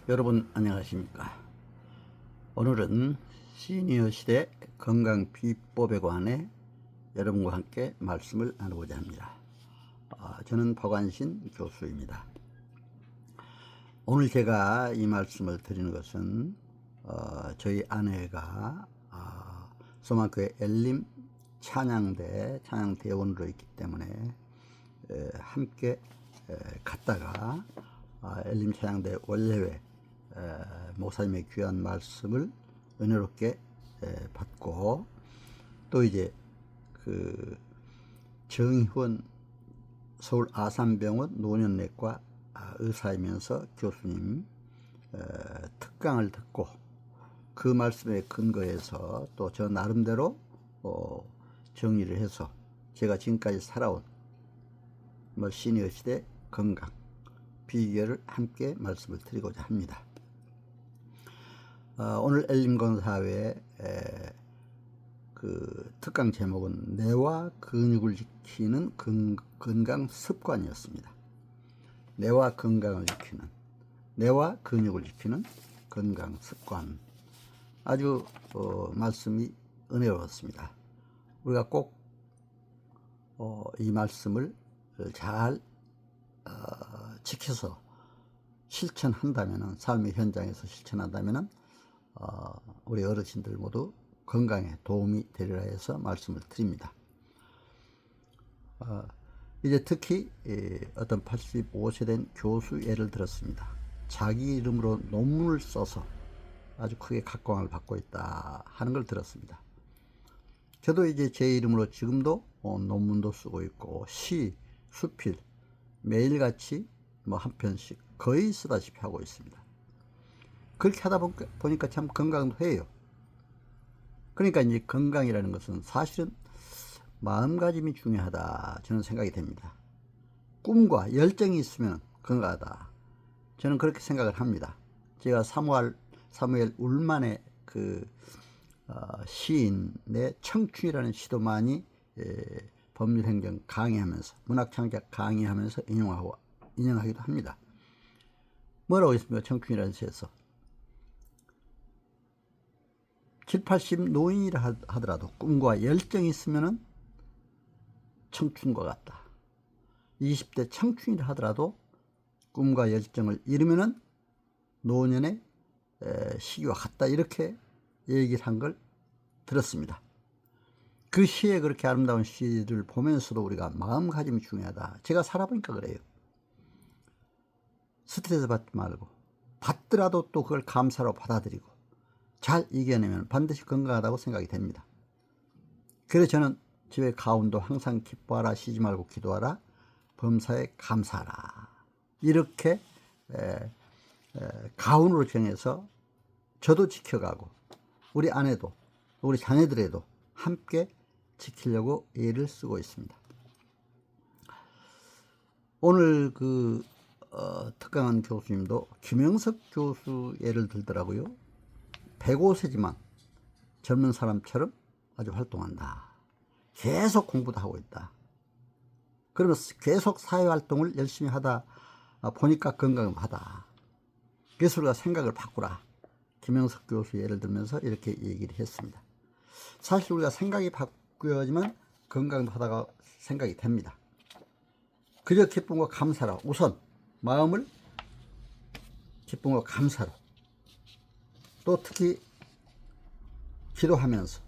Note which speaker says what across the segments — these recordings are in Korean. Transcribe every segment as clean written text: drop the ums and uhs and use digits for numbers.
Speaker 1: 여러분 안녕하십니까. 오늘은 시니어 시대 건강 비법에 관해 여러분과 함께 말씀을 나누고자 합니다. 저는 박완신 교수입니다. 오늘 제가 이 말씀을 드리는 것은 저희 아내가 소망교회 엘림 찬양대원으로 있기 때문에 함께 갔다가 엘림 찬양대 원례회 목사님의 귀한 말씀을 은혜롭게 받고, 또 이제 그 정희원 서울 아산병원 노년내과 의사이면서 교수님 특강을 듣고 그 말씀에 근거해서 또 저 나름대로 정리를 해서 제가 지금까지 살아온 시니어 시대 건강 비결을 함께 말씀을 드리고자 합니다. 오늘 엘림건사회 그 특강 제목은 뇌와 근육을 지키는 건강 습관이었습니다. 뇌와 근육을 지키는 건강 습관. 아주 말씀이 은혜로웠습니다. 우리가 꼭 이 말씀을 잘 지켜서 실천한다면, 삶의 현장에서 실천한다면 우리 어르신들 모두 건강에 도움이 되리라 해서 말씀을 드립니다. 이제 특히 어떤 85세 된 교수 예를 들었습니다. 자기 이름으로 논문을 써서 아주 크게 각광을 받고 있다 하는 걸 들었습니다. 저도 이제 제 이름으로 지금도 논문도 쓰고 있고, 시, 수필 매일같이 한 편씩 거의 쓰다시피 하고 있습니다. 그렇게 하다 보니까 참 건강도 해요. 그러니까 이제 건강이라는 것은 사실은 마음가짐이 중요하다, 저는 생각이 됩니다. 꿈과 열정이 있으면 건강하다, 저는 그렇게 생각을 합니다. 제가 사무엘 울만의 그 시인의 청춘이라는 시도 많이 법률행정 강의하면서, 문학창작 강의하면서 인용하기도 합니다. 뭐라고 했습니까? 청춘이라는 시에서 70, 80 노인이라 하더라도 꿈과 열정이 있으면 청춘과 같다. 20대 청춘이라 하더라도 꿈과 열정을 잃으면 노년의 시기와 같다, 이렇게 얘기를 한 걸 들었습니다. 그 시에 그렇게 아름다운 시를 보면서도 우리가 마음가짐이 중요하다, 제가 살아보니까 그래요. 스트레스 받지 말고, 받더라도 또 그걸 감사로 받아들이고 잘 이겨내면 반드시 건강하다고 생각이 됩니다. 그래서 저는 집에 가운도 항상 기뻐하라, 쉬지 말고 기도하라, 범사에 감사하라, 이렇게 가운으로 정해서 저도 지켜가고 우리 아내도 우리 자녀들에도 함께 지키려고 애를 쓰고 있습니다. 오늘 그 특강한 교수님도 김영석 교수 예를 들더라고요. 105세지만 젊은 사람처럼 아주 활동한다. 계속 공부도 하고 있다. 그러면서 계속 사회활동을 열심히 하다 보니까 건강하다. 그래서 우리가 생각을 바꾸라, 김영석 교수 예를 들면서 이렇게 얘기를 했습니다. 사실 우리가 생각이 바뀌어야지만 건강도 하다가 생각이 됩니다. 그저 기쁨과 감사로, 우선 마음을 기쁨과 감사로, 또 특히 기도하면서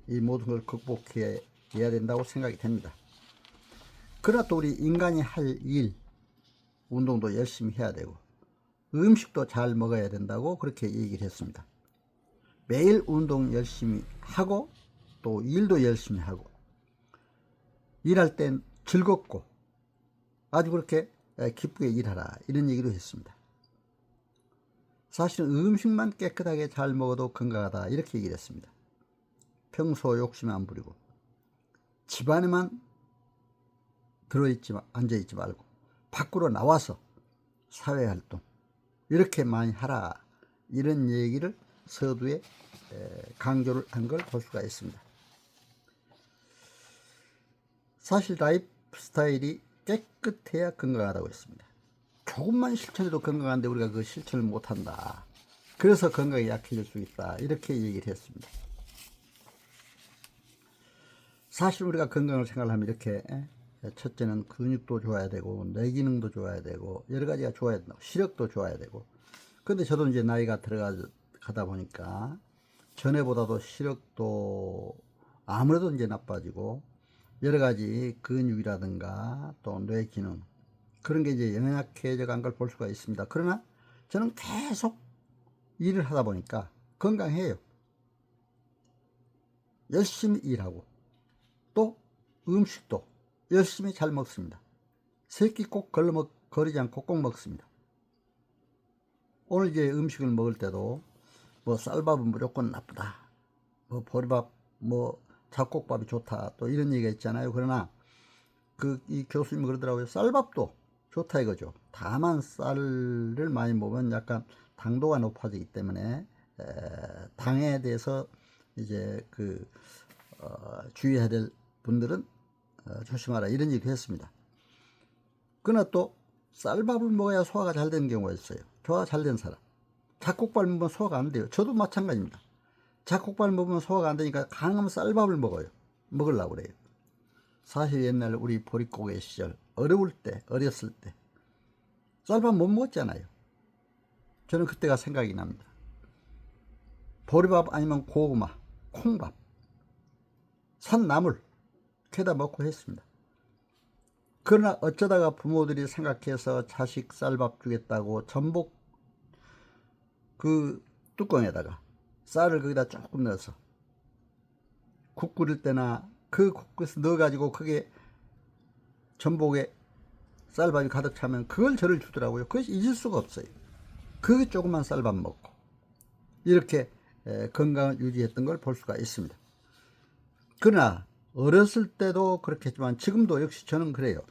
Speaker 1: 이 모든 걸 극복해야 된다고 생각이 됩니다. 그러나 또 우리 인간이 할 일, 운동도 열심히 해야 되고 음식도 잘 먹어야 된다고 그렇게 얘기를 했습니다. 매일 운동 열심히 하고 또 일도 열심히 하고 일할 땐 즐겁고 아주 그렇게 기쁘게 일하라, 이런 얘기도 했습니다. 사실은 음식만 깨끗하게 잘 먹어도 건강하다, 이렇게 얘기를 했습니다. 평소 욕심 안 부리고 집안에만 앉아있지 말고 밖으로 나와서 사회활동 이렇게 많이 하라, 이런 얘기를 서두에 강조를 한 걸 볼 수가 있습니다. 사실 라이프 스타일이 깨끗해야 건강하다고 했습니다. 조금만 실천해도 건강한데 우리가 그 실천을 못한다. 그래서 건강이 약해질 수 있다. 이렇게 얘기를 했습니다. 사실 우리가 건강을 생각하면 이렇게 첫째는 근육도 좋아야 되고 뇌 기능도 좋아야 되고 여러 가지가 좋아야 된다고, 시력도 좋아야 되고. 근데 저도 이제 나이가 들어가다 보니까 전에보다도 시력도 아무래도 이제 나빠지고 여러 가지 근육이라든가 또 뇌 기능 그런 게 이제 연약해져 간 걸 볼 수가 있습니다. 그러나 저는 계속 일을 하다 보니까 건강해요. 열심히 일하고 또 음식도 열심히 잘 먹습니다. 세 끼 꼭 거르지 않고 꼭 먹습니다. 오늘 이제 음식을 먹을 때도 뭐 쌀밥은 무조건 나쁘다, 뭐 보리밥, 뭐 잡곡밥이 좋다, 또 이런 얘기가 있잖아요. 그러나 이 교수님이 그러더라고요. 쌀밥도 좋다 이거죠. 다만 쌀을 많이 먹으면 약간 당도가 높아지기 때문에 당에 대해서 이제 주의해야 될 분들은 조심하라 이런 얘기도 했습니다. 그러나 또 쌀밥을 먹어야 소화가 잘 되는 경우가 있어요. 소화가 잘 된 사람. 잡곡밥 먹으면 소화가 안 돼요. 저도 마찬가지입니다. 잡곡밥 먹으면 소화가 안 되니까 가능하면 쌀밥을 먹으려고 그래요. 사실 옛날 우리 보릿고개 시절 어렸을 때 쌀밥 못 먹었잖아요. 저는 그때가 생각이 납니다. 보리밥 아니면 고구마, 콩밥, 산나물 캐다 먹고 했습니다. 그러나 어쩌다가 부모들이 생각해서 자식 쌀밥 주겠다고 전복 뚜껑에다가 쌀을 거기다 조금 넣어서 국 끓일 때나 그 국에서 넣어가지고 그게 전복에 쌀밥이 가득 차면 그걸 저를 주더라고요. 그것이 잊을 수가 없어요. 그 조그만 쌀밥 먹고 이렇게 건강을 유지했던 걸 볼 수가 있습니다. 그러나 어렸을 때도 그렇게 했지만 지금도 역시 저는 그래요.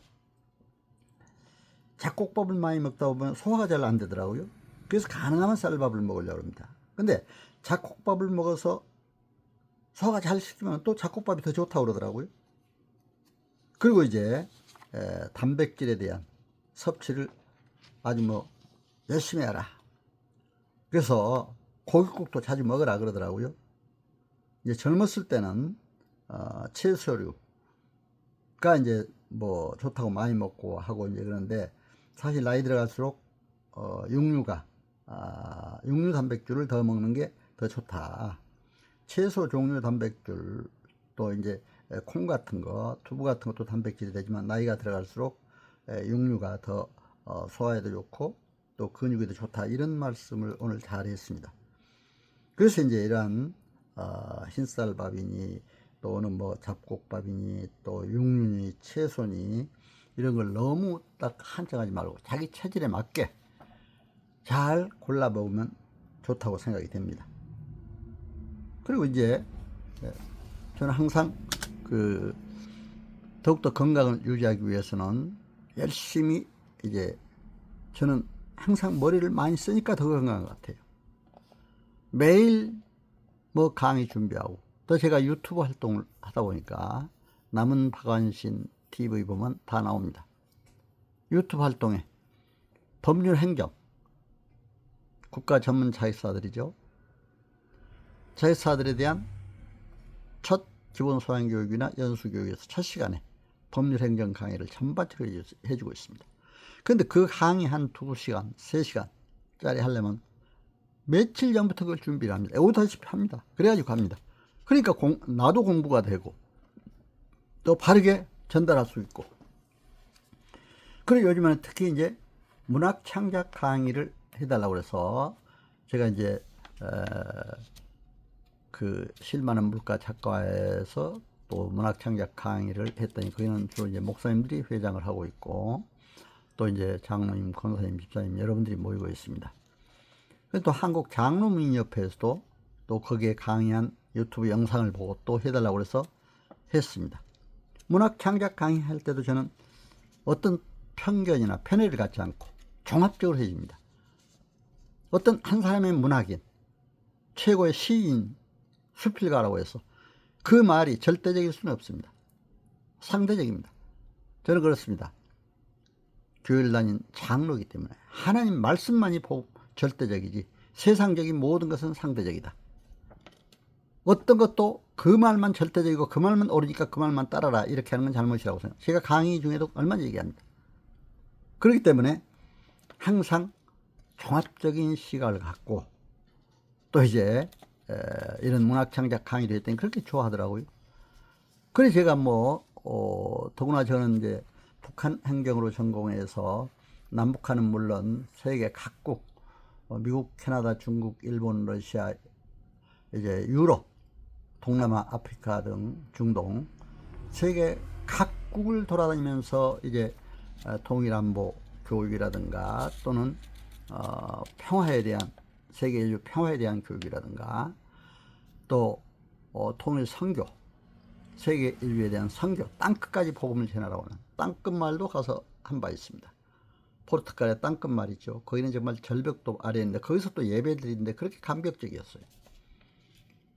Speaker 1: 잡곡밥을 많이 먹다 보면 소화가 잘 안 되더라고요. 그래서 가능하면 쌀밥을 먹으려고 합니다. 근데 잡곡밥을 먹어서 소화가 잘 시키면 또 잡곡밥이 더 좋다고 그러더라고요. 그리고 이제 단백질에 대한 섭취를 아주 열심히 해라. 그래서 고깃국도 자주 먹으라 그러더라고요. 이제 젊었을 때는 채소류가 이제 좋다고 많이 먹고 하고 이제 그런데 사실 나이 들어갈수록 육류 단백질을 더 먹는 게 더 좋다. 채소 종류 단백질 또 이제 콩 같은 거, 두부 같은 것도 단백질이 되지만 나이가 들어갈수록 육류가 더 소화에도 좋고 또 근육에도 좋다. 이런 말씀을 오늘 잘 했습니다. 그래서 이제 이러한 흰쌀밥이니 또는 잡곡밥이니 또 육류니 채소니 이런 걸 너무 딱 한정하지 말고 자기 체질에 맞게 잘 골라 먹으면 좋다고 생각이 됩니다. 그리고 이제 저는 항상 더욱더 건강을 유지하기 위해서는 열심히 이제 저는 항상 머리를 많이 쓰니까 더 건강한 것 같아요. 매일 강의 준비하고 또 제가 유튜브 활동을 하다 보니까 남은 박완신 TV 보면 다 나옵니다. 유튜브 활동에 법률 행정 국가 전문 자격사들이죠. 자격사들에 대한 첫 기본 소양 교육이나 연수 교육에서 첫 시간에 법률 행정 강의를 전반적으로 해주고 있습니다. 그런데 그 강의 한 2시간, 3시간짜리 하려면 며칠 전부터 그걸 준비를 합니다. 오다시피 합니다. 그래가지고 갑니다. 그러니까 나도 공부가 되고 또 바르게 전달할 수 있고. 그리고 요즘에는 특히 이제 문학 창작 강의를 해달라고 해서 제가 이제 실만한 물가 작가에서 또 문학 창작 강의를 했더니 거기는 주로 이제 목사님들이 회장을 하고 있고 또 이제 장로님, 권사님, 집사님 여러분들이 모이고 있습니다. 또 한국 장로민협회에서도 또 거기에 강의한 유튜브 영상을 보고 또 해달라고 해서 했습니다. 문학 창작 강의할 때도 저는 어떤 편견이나 편애를 갖지 않고 종합적으로 해줍니다. 어떤 한 사람의 문학인, 최고의 시인, 수필가라고 해서 그 말이 절대적일 수는 없습니다. 상대적입니다. 저는 그렇습니다. 교회를 다닌 장로이기 때문에 하나님 말씀만이 절대적이지 세상적인 모든 것은 상대적이다. 어떤 것도 그 말만 절대적이고 그 말만 옳으니까 그 말만 따라라 이렇게 하는 건 잘못이라고 생각해요. 제가 강의 중에도 얼마나 얘기합니다. 그렇기 때문에 항상 종합적인 시각을 갖고 또 이제 이런 문학창작 강의를 했더니 그렇게 좋아하더라고요. 그래서 제가 더구나 저는 이제 북한 행정으로 전공해서 남북한은 물론 세계 각국 미국, 캐나다, 중국, 일본, 러시아, 이제 유럽, 동남아, 아프리카 등 중동 세계 각국을 돌아다니면서 이제 통일안보 교육이라든가 또는 평화에 대한 세계인류 평화에 대한 교육이라든가 또 통일 선교 세계 인류에 대한 선교 땅끝까지 복음을 전하라고 하는 땅끝마을도 가서 한 바 있습니다. 포르투갈의 땅끝마을 있죠. 거기는 정말 절벽도 아래에 있는데 거기서 또 예배 드리는데 그렇게 감격적이었어요.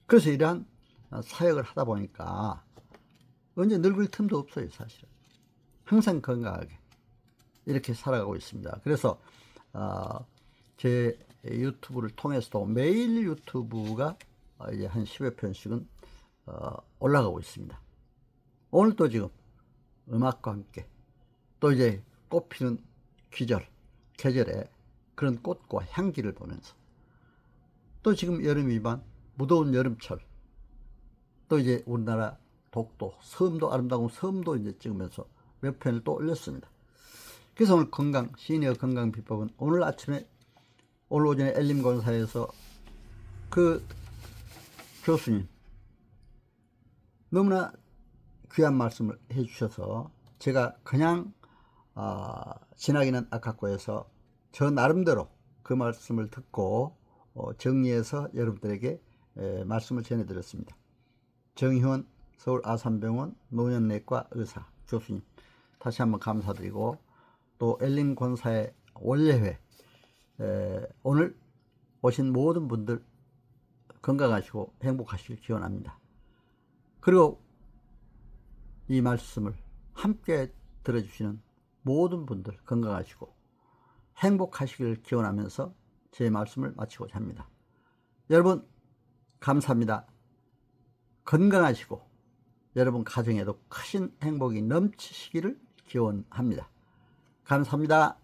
Speaker 1: 그래서 이러한 사역을 하다 보니까 언제 늙을 틈도 없어요. 사실은 항상 건강하게 이렇게 살아가고 있습니다. 그래서 제 유튜브를 통해서도 매일 유튜브가 이제 한 10여 편씩은 올라가고 있습니다. 오늘도 지금 음악과 함께 또 이제 꽃피는 계절에 그런 꽃과 향기를 보면서 또 지금 여름이지만 무더운 여름철 또 이제 우리나라 독도 섬도 아름다운 섬도 이제 찍으면서 몇 편을 또 올렸습니다. 그래서 오늘 시니어 건강 비법은 오늘 오전에 엘림권사에서 그 교수님 너무나 귀한 말씀을 해주셔서 제가 그냥 지나기는 아깝고 해서 저 나름대로 그 말씀을 듣고 정리해서 여러분들에게 말씀을 전해드렸습니다. 정희원 서울 아산병원 노년내과 의사 교수님 다시 한번 감사드리고 또 엘린 권사의 원례회 오늘 오신 모든 분들 건강하시고 행복하시길 기원합니다. 그리고 이 말씀을 함께 들어주시는 모든 분들 건강하시고 행복하시길 기원하면서 제 말씀을 마치고자 합니다. 여러분 감사합니다. 건강하시고 여러분 가정에도 크신 행복이 넘치시기를 기원합니다. 감사합니다.